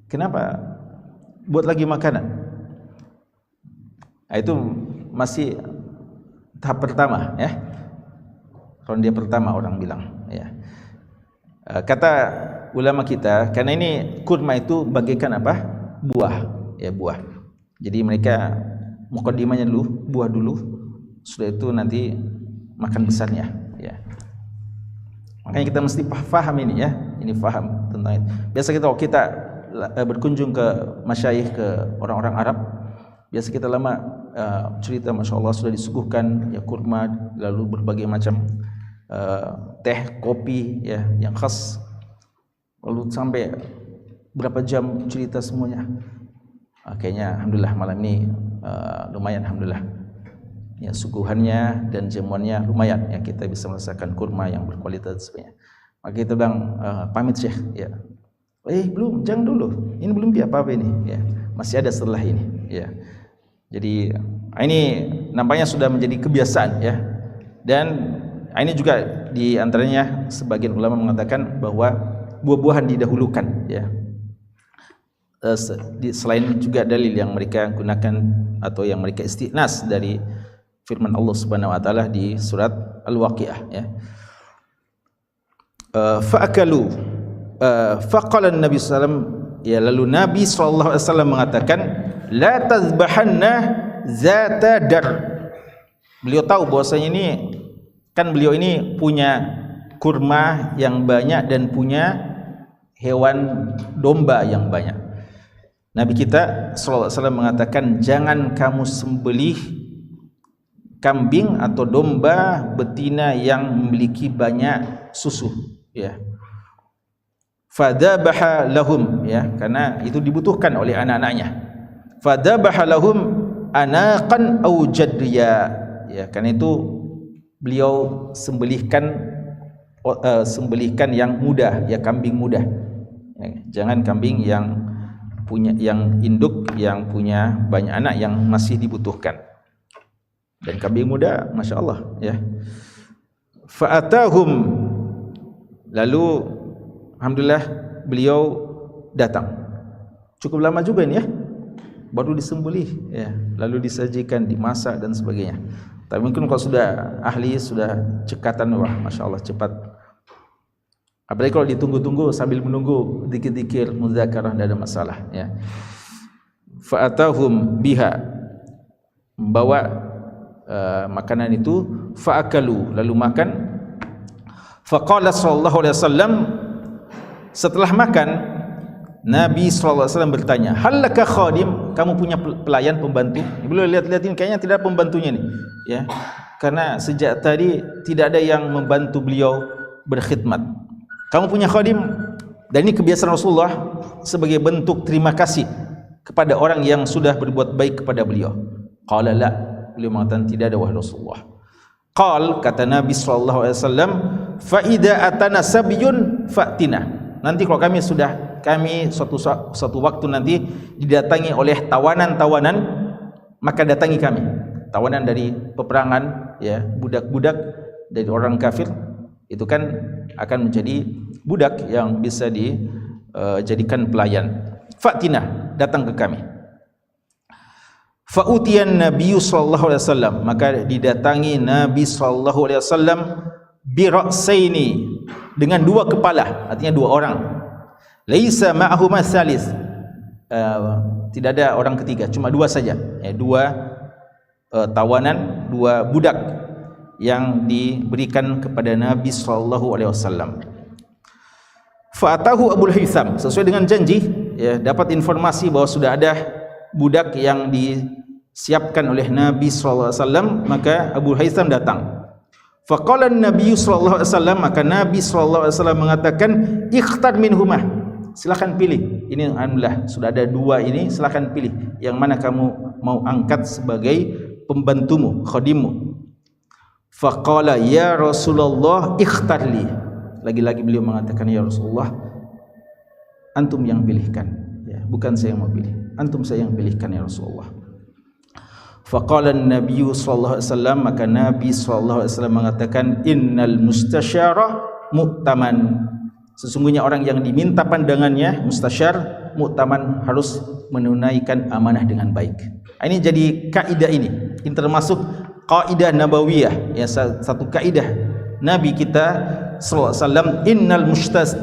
kenapa buat lagi makanan? Nah, itu masih tahap pertama, ya, ronde pertama orang bilang, ya. Kata ulama kita, karena ini kurma itu bagaikan apa? Buah, ya, buah. Jadi mereka muqaddimahnya dulu, buah dulu, sudah itu nanti makan besarnya, ya. Makanya kita mesti paham ini, ya, ini paham tentang itu. Biasa kita berkunjung ke masyayikh, ke orang-orang Arab, biasa kita lama cerita, masya Allah, sudah disuguhkan, ya, kurma, lalu berbagai macam teh, kopi, ya, yang khas, lalu sampai berapa jam cerita semuanya. Kayaknya alhamdulillah malam ini lumayan, alhamdulillah. ya suguhannya dan jamuannya lumayan, ya kita bisa merasakan kurma yang berkualitas sebenarnya. Maka kita bilang pamit Syekh, ya. Belum, jangan dulu. Ini belum apa-apa ini, ya. Masih ada setelah ini, ya. Jadi ini nampaknya sudah menjadi kebiasaan, ya. Dan ini juga di antaranya sebagian ulama mengatakan bahwa buah-buahan didahulukan, ya. Selain juga dalil yang mereka gunakan atau yang mereka istiqnas dari firman Allah Subhanahu wa taala di surat Al-Waqiah, ya. Fa'akalu faqala Nabi sallallahu alaihi wasallam, ya, lalu Nabi sallallahu alaihi wasallam mengatakan la tazbahanna zata dar. Beliau tahu bahwasanya ini kan beliau ini punya kurma yang banyak dan punya hewan domba yang banyak. Nabi kita sallallahu alaihi wasallam mengatakan jangan kamu sembelih kambing atau domba betina yang memiliki banyak susu, ya. Fadabaha lahum, ya, karena itu dibutuhkan oleh anak-anaknya. Fadabaha lahum anaqan aw jadriya, ya, karena itu beliau sembelihkan yang muda, ya, kambing muda, ya, jangan kambing yang punya yang induk yang punya banyak anak yang masih dibutuhkan. Dan kambing muda, masya Allah, ya. Fa'atahum, lalu alhamdulillah beliau datang. Cukup lama juga ini, ya, baru disembelih, ya, lalu disajikan, dimasak dan sebagainya. Tapi mungkin kalau sudah ahli, sudah cekatan, wah, masya Allah cepat. Apalagi kalau ditunggu-tunggu sambil menunggu dikir-dikir muzakarah, tidak ada masalah, ya. Fa'atahum biha, membawa makanan itu, fa'akalu, lalu makan. Faqala sallallahu alaihi wasallam, setelah makan Nabi sallallahu alaihi wasallam bertanya, halaka khadim, kamu punya pelayan, pembantu? Beliau lihat-lihat ini kayaknya tidak ada pembantunya nih, ya, karena sejak tadi tidak ada yang membantu beliau berkhidmat. Kamu punya khadim? Dan ini kebiasaan Rasulullah sebagai bentuk terima kasih kepada orang yang sudah berbuat baik kepada beliau. Qala la, beliau mengatakan tidak ada wahai Rasulullah. Qal, kata Nabi sallallahu alaihi wasallam, fa idza atana sabyun fa'tina. Nanti kalau kami suatu waktu nanti didatangi oleh tawanan-tawanan, maka datangi kami. Tawanan dari peperangan, ya, budak-budak dari orang kafir itu kan akan menjadi budak yang bisa dijadikan pelayan. Fa'tina, datang ke kami. Fa'utiyan Nabi sallallahu alaihi wasallam, maka didatangi Nabi sallallahu alaihi wasallam bi ra'saini, dengan dua kepala, artinya dua orang. Laisa ma'ahuma salis, tidak ada orang ketiga, cuma dua saja, ya, dua tawanan, dua budak yang diberikan kepada Nabi sallallahu alaihi wasallam. Fa'atahu Abul Haytham, sesuai dengan janji, ya, dapat informasi bahwa sudah ada budak yang disiapkan oleh Nabi sallallahu alaihi wasallam, maka Abu Haytham datang. Faqala an-nabiy sallallahu alaihi wasallam, maka Nabi sallallahu alaihi wasallam mengatakan, ikhtar minhumah, silakan pilih. Ini alhamdulillah sudah ada dua ini, silakan pilih yang mana kamu mau angkat sebagai pembantumu, khadimmu. Faqala ya Rasulullah ikhtar li, lagi-lagi beliau mengatakan, ya Rasulullah, antum yang pilihkan, ya, bukan saya yang mau pilih, antum saya yang pilihkan ya Rasulullah. Faqala an-nabiy sallallahu alaihi wasallam, maka Nabi sallallahu alaihi wasallam mengatakan, innal mustasyara mu'taman, sesungguhnya orang yang diminta pandangannya, mustasyar, mu'taman, harus menunaikan amanah dengan baik. Ini jadi kaidah ini termasuk kaidah nabawiyah, ya, satu kaidah Nabi kita sallallahu alaihi wasallam,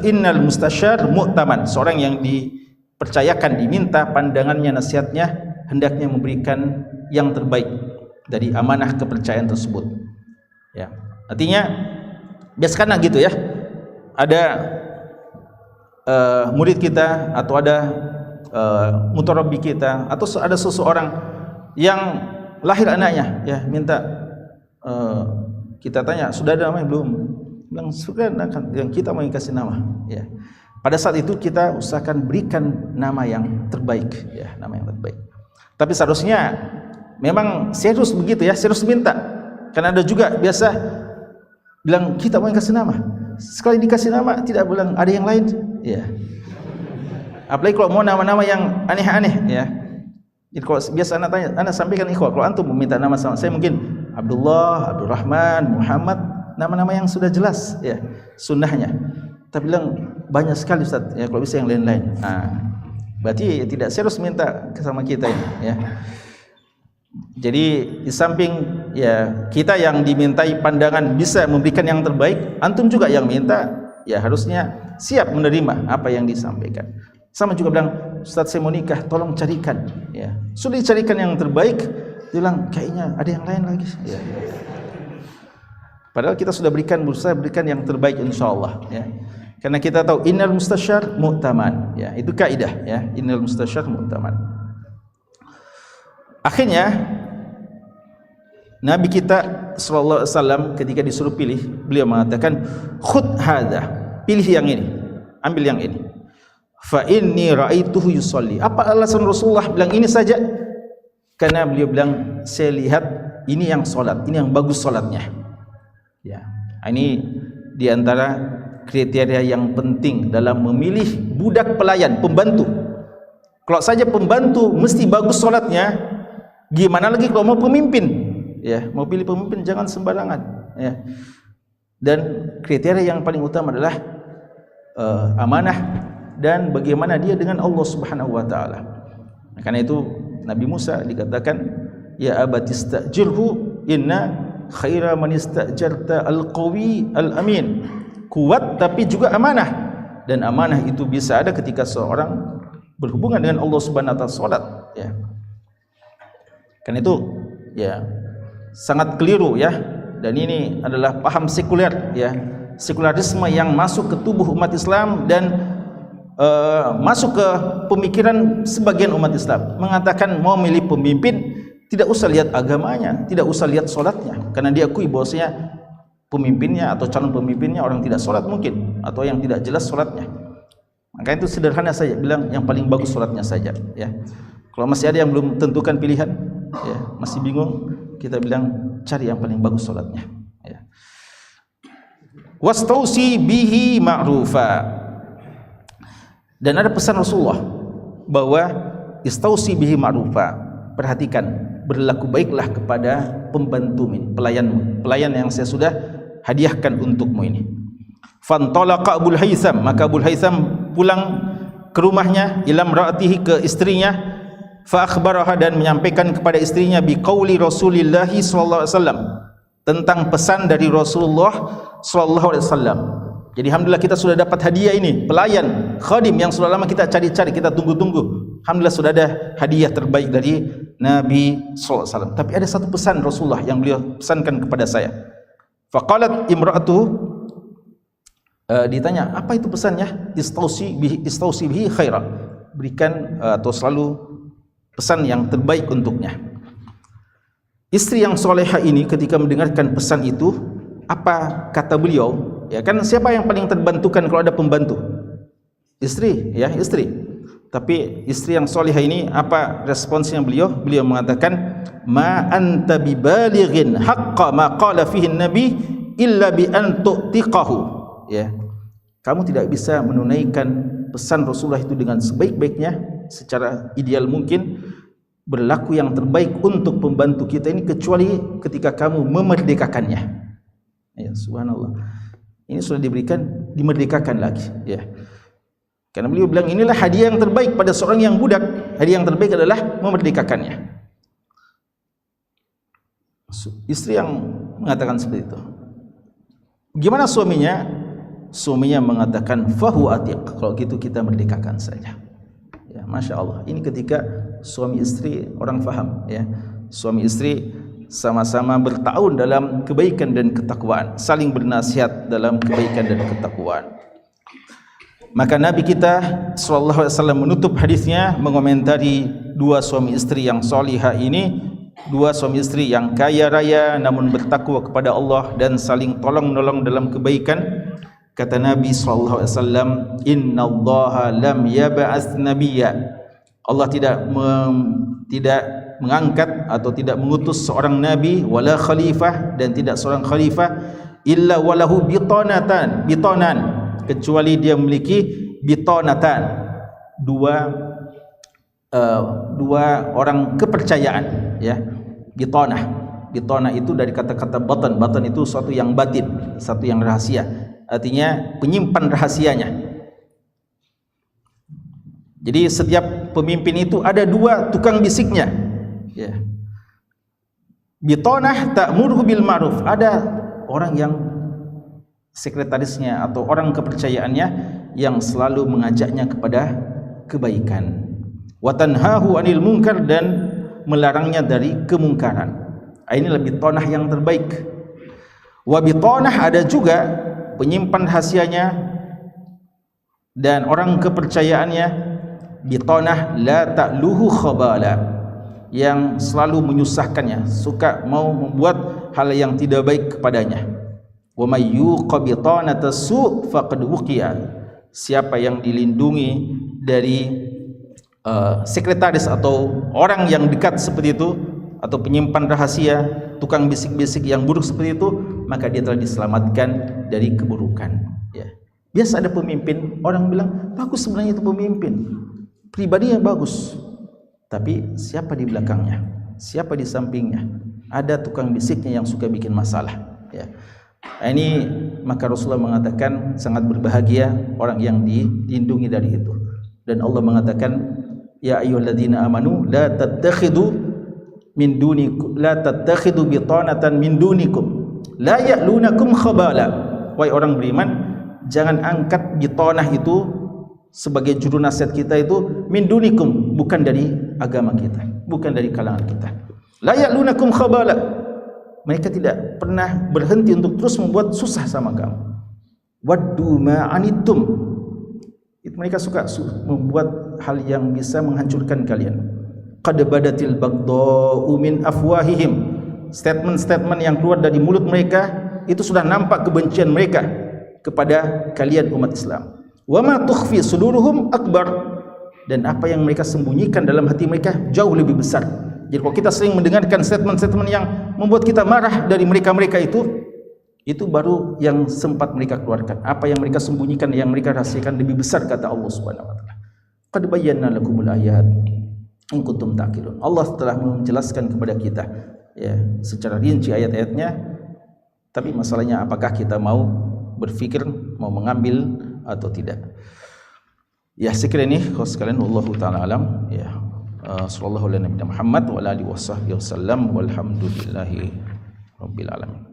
innal mustasyar mu'taman, seorang yang dipercayakan, diminta pandangannya, nasihatnya, hendaknya memberikan yang terbaik dari amanah kepercayaan tersebut, ya. Artinya biasakanlah gitu, ya, ada murid kita atau ada mutarabbi kita atau ada seseorang yang lahir anaknya, ya, minta kita tanya, sudah ada namanya belum? Bilang sudah, yang kita mau kasih nama, ya. Pada saat itu kita usahakan berikan nama yang terbaik, ya, nama yang terbaik. Tapi seharusnya memang serius begitu ya, serius minta. Karena ada juga biasa bilang kita mau kasih nama, sekali dikasih nama tidak bilang ada yang lain, ya. Apalagi kalau mau nama-nama yang aneh-aneh, ya. Jadi kalau biasa anak tanya, anak sampaikan ikhwah, kalau antum meminta nama sama saya mungkin Abdullah, Abdurrahman, Muhammad, nama-nama yang sudah jelas, ya, sunnahnya. Tapi bilang banyak sekali Ustaz, ya kalau bisa yang lain-lain. Nah, berarti tidak serius minta sama kita ini, ya. Jadi di samping ya kita yang dimintai pandangan bisa memberikan yang terbaik, antum juga yang minta ya harusnya siap menerima apa yang disampaikan. Sama juga bilang, Ustaz saya mau nikah, tolong carikan, ya. Sudah dicarikan yang terbaik, dia bilang kayaknya ada yang lain lagi, ya. Padahal kita sudah berusaha berikan yang terbaik insyaallah, ya. Karena kita tahu innal mustasyar mu'taman, ya. Itu kaidah, ya. Innal mustasyar mu'taman. Akhirnya Nabi kita sallallahu alaihi wasallam ketika disuruh pilih, beliau mengatakan khudh hadza, pilih yang ini, ambil yang ini. Fa inni ra'aituhu yusalli. Apa alasan Rasulullah bilang ini saja? Karena beliau bilang saya lihat ini yang salat, ini yang bagus salatnya. Ya. Ini di antara kriteria yang penting dalam memilih budak pelayan, pembantu. Kalau saja pembantu mesti bagus salatnya, gimana lagi kalau mau pemimpin, ya, mau pilih pemimpin jangan sembarangan, ya. Dan kriteria yang paling utama adalah amanah dan bagaimana dia dengan Allah Subhanahu wa taala. Karena itu Nabi Musa dikatakan ya abatistajirhu inna khaira man istajarta alqawi alamin. Kuat tapi juga amanah, dan amanah itu bisa ada ketika seorang berhubungan dengan Allah Subhanahu wa taala, salat, ya. Karena itu ya sangat keliru, ya, dan ini adalah paham sekuler, ya, sekularisme yang masuk ke tubuh umat Islam dan masuk ke pemikiran sebagian umat Islam, mengatakan mau milih pemimpin tidak usah lihat agamanya, tidak usah lihat sholatnya, karena diakui bahwasanya pemimpinnya atau calon pemimpinnya orang tidak sholat mungkin, atau yang tidak jelas sholatnya. Maka itu sederhana saja, bilang yang paling bagus sholatnya saja, ya. Kalau masih ada yang belum tentukan pilihan, ya, masih bingung, kita bilang cari yang paling bagus sholatnya, ya. Wastausi bihi ma'rufa. Dan ada pesan Rasulullah bahwa istausi bihi ma'rufa, perhatikan, berlaku baiklah kepada pembantumu, pelayanmu, pelayan yang saya sudah hadiahkan untukmu ini. Fantalaqa Abul Haytham, maka Abul Haytham pulang ke rumahnya, ilam ra'atihi, ke istrinya, fa akhbaraha, dan menyampaikan kepada istrinya biqauli Rasulillah sallallahu alaihi wasallam, tentang pesan dari Rasulullah sallallahu alaihi wasallam. Jadi alhamdulillah kita sudah dapat hadiah ini, pelayan, khadim yang sudah lama kita cari-cari, kita tunggu-tunggu. Alhamdulillah sudah ada hadiah terbaik dari Nabi sallallahu alaihi wasallam. Tapi ada satu pesan Rasulullah yang beliau pesankan kepada saya. Faqalat imra'atuhu, ditanya, apa itu pesannya? Istausi bihi khaira. Berikan atau selalu pesan yang terbaik untuknya. Istri yang solehah ini ketika mendengarkan pesan itu, apa kata beliau? Ya kan, siapa yang paling terbantukan kalau ada pembantu? Istri, ya, istri. Tapi istri yang solehah ini apa responsnya beliau? Beliau mengatakan, ma anta bibalighin haqqa ma qala fihi nabi illa bi an tu'tiqahu. Ya. Kamu tidak bisa menunaikan pesan Rasulullah itu dengan sebaik-baiknya, secara ideal mungkin, berlaku yang terbaik untuk pembantu kita ini kecuali ketika kamu memerdekakannya. Ya, subhanallah. Ini sudah diberikan, dimerdekakan lagi, ya. Karena beliau bilang inilah hadiah yang terbaik pada seorang yang budak. Hadiah yang terbaik adalah memerdekakannya. Istri yang mengatakan seperti itu. Gimana suaminya? Suaminya mengatakan fahu atiq, kalau gitu kita merdekakan saja. Ya, masya Allah. Ini ketika suami istri orang faham, ya. Suami istri sama-sama bertahun dalam kebaikan dan ketakwaan, saling bernasihat dalam kebaikan dan ketakwaan. Maka Nabi kita sallallahu alaihi wasallam menutup hadisnya mengomentari dua suami istri yang salihah ini, dua suami istri yang kaya raya namun bertakwa kepada Allah dan saling tolong-menolong dalam kebaikan. Kata Nabi sallallahu alaihi wasallam, innallaha lam yab'ats nabiyya. Allah tidak mengangkat atau tidak mengutus seorang nabi wala khalifah, dan tidak seorang khalifah illa walahu bitonan, kecuali dia memiliki bitonatan, dua orang kepercayaan, ya. Bitonah itu dari kata-kata batan itu sesuatu yang batin, sesuatu yang rahasia, artinya penyimpan rahasianya. Jadi setiap pemimpin itu ada dua tukang bisiknya, ya. Bitonah ta'muruhu bil ma'ruf, ada orang yang sekretarisnya atau orang kepercayaannya yang selalu mengajaknya kepada kebaikan. Wa tanhahu 'anil munkar, dan melarangnya dari kemungkaran. Ini lebih bitonah yang terbaik. Wa bitonah, ada juga penyimpan rahasianya dan orang kepercayaannya, bitonah la ta'luhu khabala, yang selalu menyusahkannya, suka mau membuat hal yang tidak baik kepadanya. Wa may yuqa bitanata su' faqad wuqiya, siapa yang dilindungi dari sekretaris atau orang yang dekat seperti itu, atau penyimpan rahasia, tukang bisik-bisik yang buruk seperti itu, maka dia telah diselamatkan dari keburukan, ya. Biasa ada pemimpin, orang bilang bagus sebenarnya itu pemimpin, pribadinya bagus, tapi siapa di belakangnya, siapa di sampingnya, ada tukang bisiknya yang suka bikin masalah, ya. Ini maka Rasulullah mengatakan sangat berbahagia orang yang dilindungi dari itu. Dan Allah mengatakan, ya ayyuhalladzina amanu la tattakhidhu bitanatan min dunikum la ya'lunakum khabala. Wahai orang beriman, jangan angkat bitanah itu sebagai juru nasihat kita itu min dunikum, bukan dari agama kita, bukan dari kalangan kita. La ya'lunakum khabala, mereka tidak pernah berhenti untuk terus membuat susah sama kamu. Waddu ma'anittum, itu mereka suka membuat hal yang bisa menghancurkan kalian. Qad badatil baghdha'u min afwahihim, statement-statement yang keluar dari mulut mereka itu sudah nampak kebencian mereka kepada kalian umat Islam. Wa ma tukhfi suduruhum akbar, dan apa yang mereka sembunyikan dalam hati mereka jauh lebih besar. Jadi kalau kita sering mendengarkan statement-statement yang membuat kita marah dari mereka-mereka itu baru yang sempat mereka keluarkan. Apa yang mereka sembunyikan, yang mereka rahasiakan lebih besar, kata Allah Subhanahu wa taala. Qad bayyana lakumul ayat in kuntum taqilun. Allah telah menjelaskan kepada kita, ya, secara rinci ayat-ayatnya. Tapi masalahnya apakah kita mau berpikir, mau mengambil atau tidak. Ya, sekiranya ini khos sekalian, wallahu taala alam, ya. Sallallahu alaihi wa sallam wa ala alihi wasallam walhamdulillahi rabbil alamin.